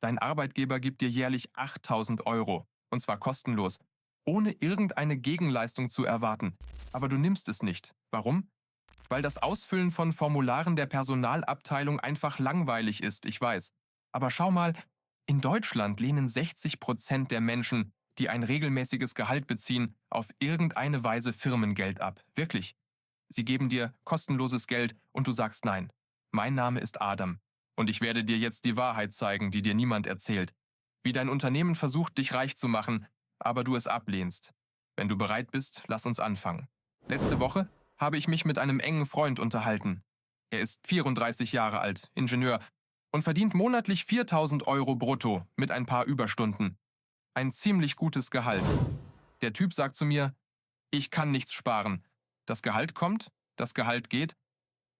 Dein Arbeitgeber gibt dir jährlich 8.000 Euro, und zwar kostenlos, ohne irgendeine Gegenleistung zu erwarten. Aber du nimmst es nicht. Warum? Weil das Ausfüllen von Formularen der Personalabteilung einfach langweilig ist, ich weiß. Aber schau mal, in Deutschland lehnen 60% der Menschen, die ein regelmäßiges Gehalt beziehen, auf irgendeine Weise Firmengeld ab. Wirklich. Sie geben dir kostenloses Geld und du sagst nein. Mein Name ist Adam. Und ich werde dir jetzt die Wahrheit zeigen, die dir niemand erzählt. Wie dein Unternehmen versucht, dich reich zu machen, aber du es ablehnst. Wenn du bereit bist, lass uns anfangen. Letzte Woche habe ich mich mit einem engen Freund unterhalten. Er ist 34 Jahre alt, Ingenieur, und verdient monatlich 4.000 Euro brutto mit ein paar Überstunden. Ein ziemlich gutes Gehalt. Der Typ sagt zu mir, ich kann nichts sparen. Das Gehalt kommt, das Gehalt geht.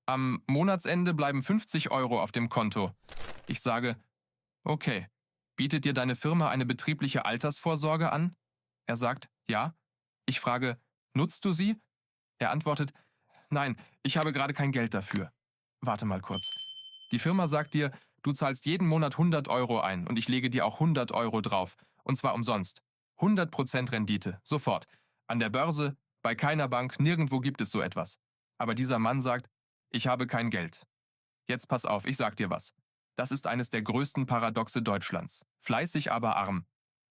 Am Monatsende bleiben 50 Euro auf dem Konto. Ich sage, okay, bietet dir deine Firma eine betriebliche Altersvorsorge an? Er sagt, ja. Ich frage, nutzt du sie? Er antwortet, nein, ich habe gerade kein Geld dafür. Warte mal kurz. Die Firma sagt dir, du zahlst jeden Monat 100 Euro ein und ich lege dir auch 100 Euro drauf. Und zwar umsonst. 100% Rendite, sofort. An der Börse, bei keiner Bank, nirgendwo gibt es so etwas. Aber dieser Mann sagt, ich habe kein Geld. Jetzt pass auf, ich sag dir was. Das ist eines der größten Paradoxe Deutschlands. Fleißig, aber arm.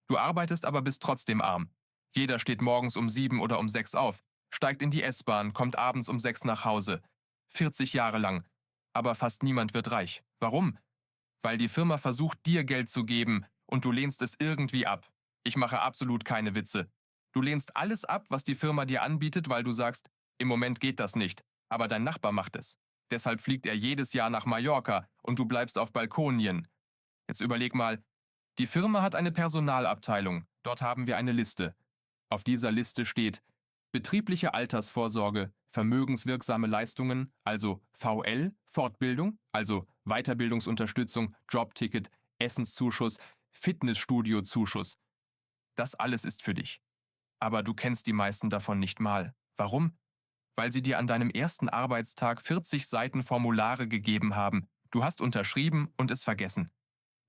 Du arbeitest, aber bist trotzdem arm. Jeder steht morgens um 7 oder um 6 auf, steigt in die S-Bahn, kommt abends um 6 nach Hause. 40 Jahre lang. Aber fast niemand wird reich. Warum? Weil die Firma versucht, dir Geld zu geben und du lehnst es irgendwie ab. Ich mache absolut keine Witze. Du lehnst alles ab, was die Firma dir anbietet, weil du sagst, im Moment geht das nicht, aber dein Nachbar macht es. Deshalb fliegt er jedes Jahr nach Mallorca und du bleibst auf Balkonien. Jetzt überleg mal, die Firma hat eine Personalabteilung, dort haben wir eine Liste. Auf dieser Liste steht betriebliche Altersvorsorge, vermögenswirksame Leistungen, also VL, Fortbildung, also Weiterbildungsunterstützung, Jobticket, Essenszuschuss, Fitnessstudiozuschuss. Das alles ist für dich. Aber du kennst die meisten davon nicht mal. Warum? Weil sie dir an deinem ersten Arbeitstag 40 Seiten Formulare gegeben haben. Du hast unterschrieben und es vergessen.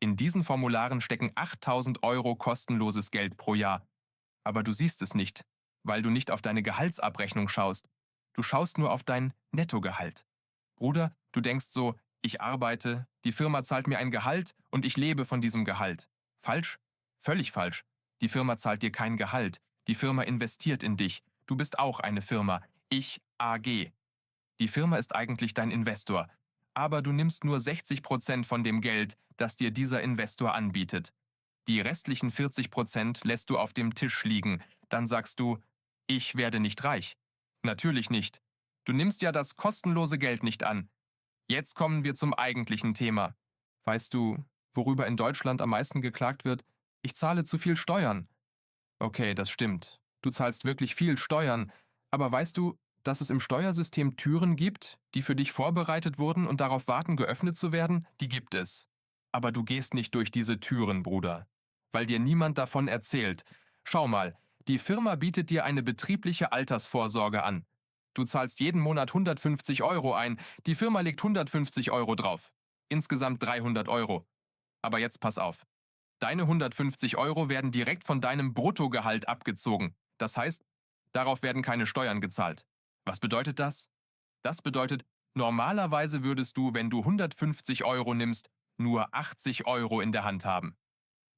In diesen Formularen stecken 8.000 Euro kostenloses Geld pro Jahr. Aber du siehst es nicht, weil du nicht auf deine Gehaltsabrechnung schaust. Du schaust nur auf dein Nettogehalt. Bruder, du denkst so, ich arbeite, die Firma zahlt mir ein Gehalt und ich lebe von diesem Gehalt. Falsch? Völlig falsch. Die Firma zahlt dir kein Gehalt. Die Firma investiert in dich. Du bist auch eine Firma. Ich AG. Die Firma ist eigentlich dein Investor. Aber du nimmst nur 60% von dem Geld, das dir dieser Investor anbietet. Die restlichen 40% lässt du auf dem Tisch liegen. Dann sagst du, ich werde nicht reich. Natürlich nicht. Du nimmst ja das kostenlose Geld nicht an. Jetzt kommen wir zum eigentlichen Thema. Weißt du, worüber in Deutschland am meisten geklagt wird? Ich zahle zu viel Steuern. Okay, das stimmt. Du zahlst wirklich viel Steuern. Aber weißt du, dass es im Steuersystem Türen gibt, die für dich vorbereitet wurden und darauf warten, geöffnet zu werden? Die gibt es. Aber du gehst nicht durch diese Türen, Bruder. Weil dir niemand davon erzählt. Schau mal, die Firma bietet dir eine betriebliche Altersvorsorge an. Du zahlst jeden Monat 150 Euro ein, die Firma legt 150 Euro drauf. Insgesamt 300 Euro. Aber jetzt pass auf. Deine 150 Euro werden direkt von deinem Bruttogehalt abgezogen. Das heißt, darauf werden keine Steuern gezahlt. Was bedeutet das? Das bedeutet, normalerweise würdest du, wenn du 150 Euro nimmst, nur 80 Euro in der Hand haben.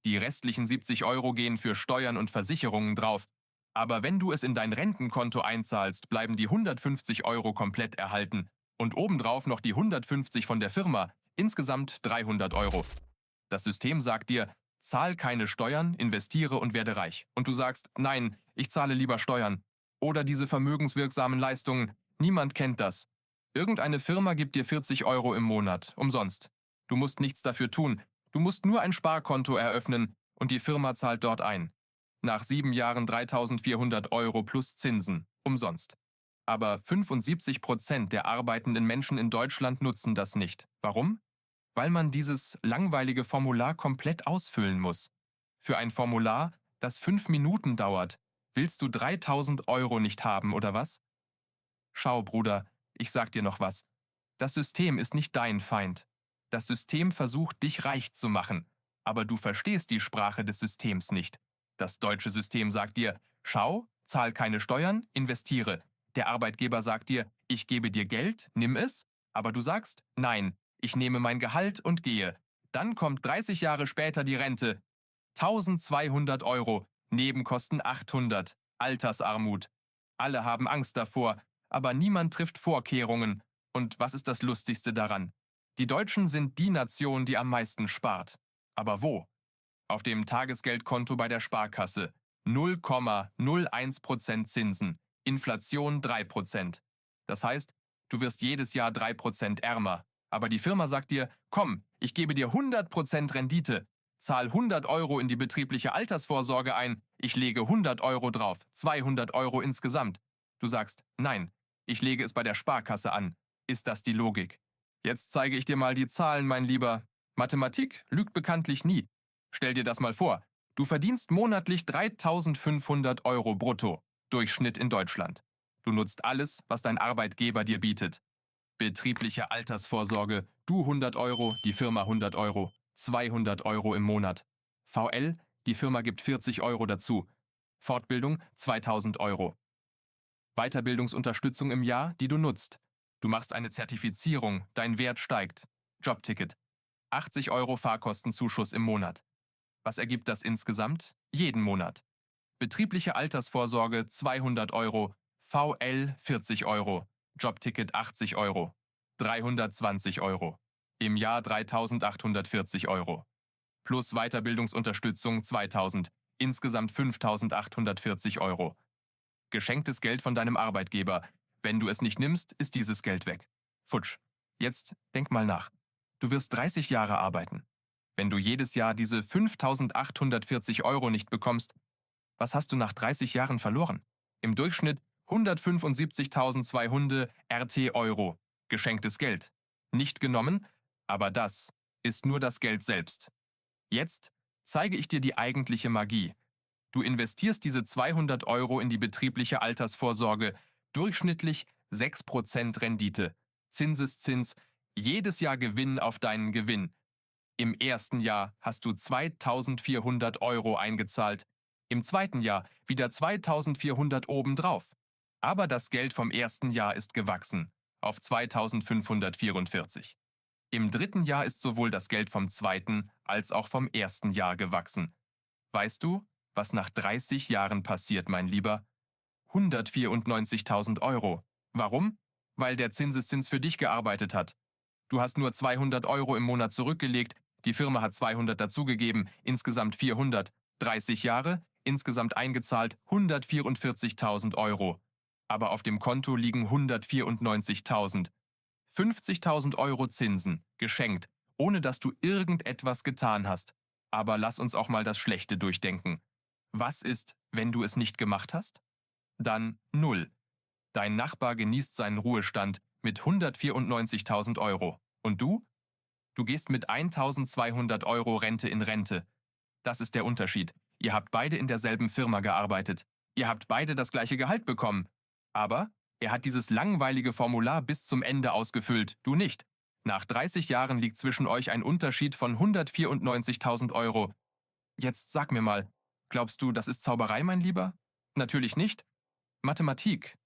Die restlichen 70 Euro gehen für Steuern und Versicherungen drauf. Aber wenn du es in dein Rentenkonto einzahlst, bleiben die 150 Euro komplett erhalten. Und obendrauf noch die 150 von der Firma, insgesamt 300 Euro. Das System sagt dir, zahl keine Steuern, investiere und werde reich. Und du sagst, nein, ich zahle lieber Steuern. Oder diese vermögenswirksamen Leistungen, niemand kennt das. Irgendeine Firma gibt dir 40 Euro im Monat, umsonst. Du musst nichts dafür tun. Du musst nur ein Sparkonto eröffnen und die Firma zahlt dort ein. Nach 7 Jahren 3.400 Euro plus Zinsen, umsonst. Aber 75% der arbeitenden Menschen in Deutschland nutzen das nicht. Warum? Weil man dieses langweilige Formular komplett ausfüllen muss. Für ein Formular, das 5 Minuten dauert, willst du 3.000 Euro nicht haben, oder was? Schau, Bruder, ich sag dir noch was. Das System ist nicht dein Feind. Das System versucht, dich reich zu machen. Aber du verstehst die Sprache des Systems nicht. Das deutsche System sagt dir, schau, zahl keine Steuern, investiere. Der Arbeitgeber sagt dir, ich gebe dir Geld, nimm es. Aber du sagst, nein, ich nehme mein Gehalt und gehe. Dann kommt 30 Jahre später die Rente. 1200 Euro, Nebenkosten 800, Altersarmut. Alle haben Angst davor, aber niemand trifft Vorkehrungen. Und was ist das Lustigste daran? Die Deutschen sind die Nation, die am meisten spart. Aber wo? Auf dem Tagesgeldkonto bei der Sparkasse. 0,01% Zinsen. Inflation 3%. Das heißt, du wirst jedes Jahr 3% ärmer. Aber die Firma sagt dir, komm, ich gebe dir 100% Rendite. Zahl 100 Euro in die betriebliche Altersvorsorge ein, ich lege 100 Euro drauf, 200 Euro insgesamt. Du sagst, nein, ich lege es bei der Sparkasse an. Ist das die Logik? Jetzt zeige ich dir mal die Zahlen, mein Lieber. Mathematik lügt bekanntlich nie. Stell dir das mal vor. Du verdienst monatlich 3.500 Euro brutto, Durchschnitt in Deutschland. Du nutzt alles, was dein Arbeitgeber dir bietet. Betriebliche Altersvorsorge, du 100 Euro, die Firma 100 Euro, 200 Euro im Monat. VL, die Firma gibt 40 Euro dazu. Fortbildung 2.000 Euro. Weiterbildungsunterstützung im Jahr, die du nutzt. Du machst eine Zertifizierung, dein Wert steigt. Jobticket. 80 Euro Fahrkostenzuschuss im Monat. Was ergibt das insgesamt? Jeden Monat. Betriebliche Altersvorsorge 200 Euro, VL 40 Euro, Jobticket 80 Euro, 320 Euro. Im Jahr 3.840 Euro. Plus Weiterbildungsunterstützung 2.000, insgesamt 5.840 Euro. Geschenktes Geld von deinem Arbeitgeber. Wenn du es nicht nimmst, ist dieses Geld weg. Futsch. Jetzt denk mal nach. Du wirst 30 Jahre arbeiten. Wenn du jedes Jahr diese 5.840 Euro nicht bekommst, was hast du nach 30 Jahren verloren? Im Durchschnitt 175.200 RT Euro. Geschenktes Geld. Nicht genommen, aber das ist nur das Geld selbst. Jetzt zeige ich dir die eigentliche Magie. Du investierst diese 200 Euro in die betriebliche Altersvorsorge, durchschnittlich 6% Rendite. Zinseszins, jedes Jahr Gewinn auf deinen Gewinn. Im ersten Jahr hast du 2.400 Euro eingezahlt, im zweiten Jahr wieder 2.400 obendrauf. Aber das Geld vom ersten Jahr ist gewachsen auf 2.544. Im dritten Jahr ist sowohl das Geld vom zweiten als auch vom ersten Jahr gewachsen. Weißt du, was nach 30 Jahren passiert, mein Lieber? 194.000 Euro. Warum? Weil der Zinseszins für dich gearbeitet hat. Du hast nur 200 Euro im Monat zurückgelegt, die Firma hat 200 dazugegeben, insgesamt 400. 30 Jahre, insgesamt eingezahlt 144.000 Euro. Aber auf dem Konto liegen 194.000. 50.000 Euro Zinsen, geschenkt, ohne dass du irgendetwas getan hast. Aber lass uns auch mal das Schlechte durchdenken. Was ist, wenn du es nicht gemacht hast? Dann 0. Dein Nachbar genießt seinen Ruhestand mit 194.000 Euro. Und du? Du gehst mit 1.200 Euro Rente in Rente. Das ist der Unterschied. Ihr habt beide in derselben Firma gearbeitet. Ihr habt beide das gleiche Gehalt bekommen. Aber er hat dieses langweilige Formular bis zum Ende ausgefüllt, du nicht. Nach 30 Jahren liegt zwischen euch ein Unterschied von 194.000 Euro. Jetzt sag mir mal, glaubst du, das ist Zauberei, mein Lieber? Natürlich nicht. Mathematik.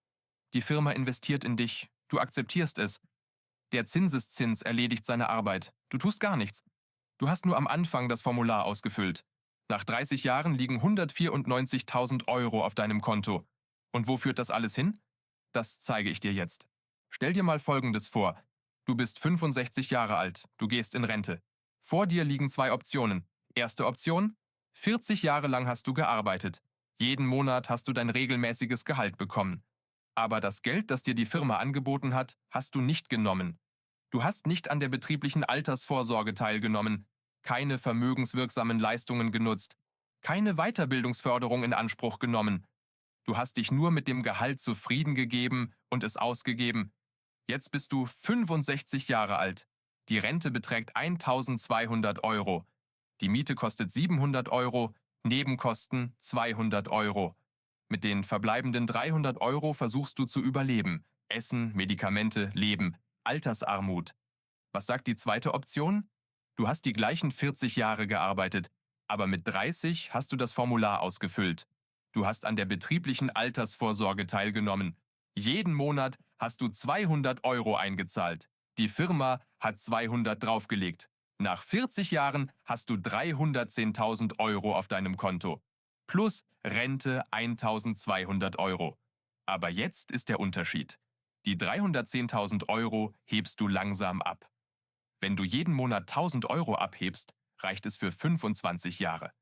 Die Firma investiert in dich, du akzeptierst es. Der Zinseszins erledigt seine Arbeit, du tust gar nichts. Du hast nur am Anfang das Formular ausgefüllt. Nach 30 Jahren liegen 194.000 Euro auf deinem Konto. Und wo führt das alles hin? Das zeige ich dir jetzt. Stell dir mal Folgendes vor. Du bist 65 Jahre alt, du gehst in Rente. Vor dir liegen zwei Optionen. Erste Option: 40 Jahre lang hast du gearbeitet. Jeden Monat hast du dein regelmäßiges Gehalt bekommen. Aber das Geld, das dir die Firma angeboten hat, hast du nicht genommen. Du hast nicht an der betrieblichen Altersvorsorge teilgenommen, keine vermögenswirksamen Leistungen genutzt, keine Weiterbildungsförderung in Anspruch genommen. Du hast dich nur mit dem Gehalt zufrieden gegeben und es ausgegeben. Jetzt bist du 65 Jahre alt. Die Rente beträgt 1.200 Euro. Die Miete kostet 700 Euro, Nebenkosten 200 Euro. Mit den verbleibenden 300 Euro versuchst du zu überleben. Essen, Medikamente, Leben, Altersarmut. Was sagt die zweite Option? Du hast die gleichen 40 Jahre gearbeitet, aber mit 30 hast du das Formular ausgefüllt. Du hast an der betrieblichen Altersvorsorge teilgenommen. Jeden Monat hast du 200 € eingezahlt. Die Firma hat 200 draufgelegt. Nach 40 Jahren hast du 310.000 € auf deinem Konto. Plus Rente 1.200 €. Aber jetzt ist der Unterschied. Die 310.000 € hebst du langsam ab. Wenn du jeden Monat 1.000 € abhebst, reicht es für 25 Jahre,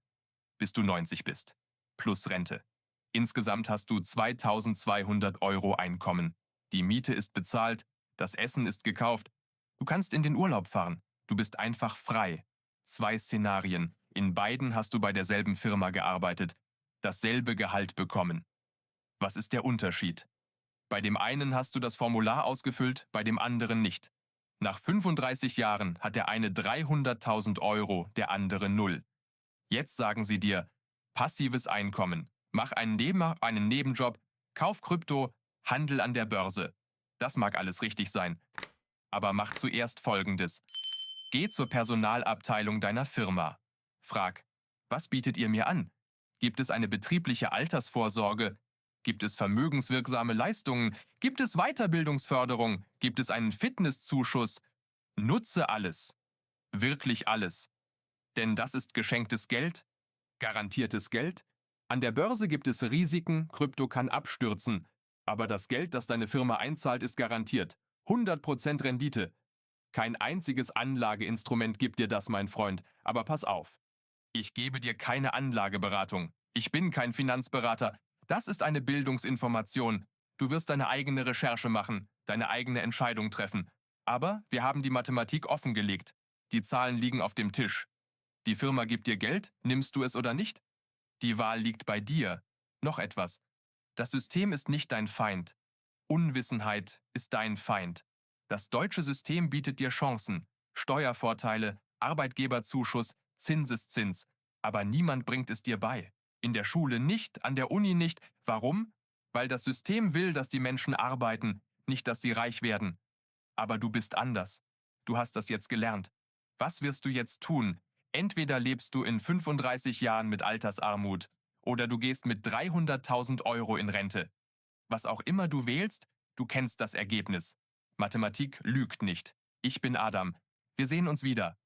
bis du 90 bist. Plus Rente. Insgesamt hast du 2.200 € Einkommen. Die Miete ist bezahlt, das Essen ist gekauft. Du kannst in den Urlaub fahren. Du bist einfach frei. 2 Szenarien. In beiden hast du bei derselben Firma gearbeitet, dasselbe Gehalt bekommen. Was ist der Unterschied? Bei dem einen hast du das Formular ausgefüllt, bei dem anderen nicht. Nach 35 Jahren hat der eine 300.000 €, der andere 0. Jetzt sagen sie dir, passives Einkommen, mach einen Nebenjob, kauf Krypto, handel an der Börse. Das mag alles richtig sein. Aber mach zuerst Folgendes. Geh zur Personalabteilung deiner Firma. Frag, was bietet ihr mir an? Gibt es eine betriebliche Altersvorsorge? Gibt es vermögenswirksame Leistungen? Gibt es Weiterbildungsförderung? Gibt es einen Fitnesszuschuss? Nutze alles. Wirklich alles. Denn das ist geschenktes Geld, garantiertes Geld. An der Börse gibt es Risiken, Krypto kann abstürzen. Aber das Geld, das deine Firma einzahlt, ist garantiert. 100% Rendite. Kein einziges Anlageinstrument gibt dir das, mein Freund. Aber pass auf. Ich gebe dir keine Anlageberatung. Ich bin kein Finanzberater. Das ist eine Bildungsinformation. Du wirst deine eigene Recherche machen, deine eigene Entscheidung treffen. Aber wir haben die Mathematik offengelegt. Die Zahlen liegen auf dem Tisch. Die Firma gibt dir Geld, nimmst du es oder nicht? Die Wahl liegt bei dir. Noch etwas. Das System ist nicht dein Feind. Unwissenheit ist dein Feind. Das deutsche System bietet dir Chancen, Steuervorteile, Arbeitgeberzuschuss, Zinseszins. Aber niemand bringt es dir bei. In der Schule nicht, an der Uni nicht. Warum? Weil das System will, dass die Menschen arbeiten, nicht, dass sie reich werden. Aber du bist anders. Du hast das jetzt gelernt. Was wirst du jetzt tun? Entweder lebst du in 35 Jahren mit Altersarmut oder du gehst mit 300.000 € in Rente. Was auch immer du wählst, du kennst das Ergebnis. Mathematik lügt nicht. Ich bin Adam. Wir sehen uns wieder.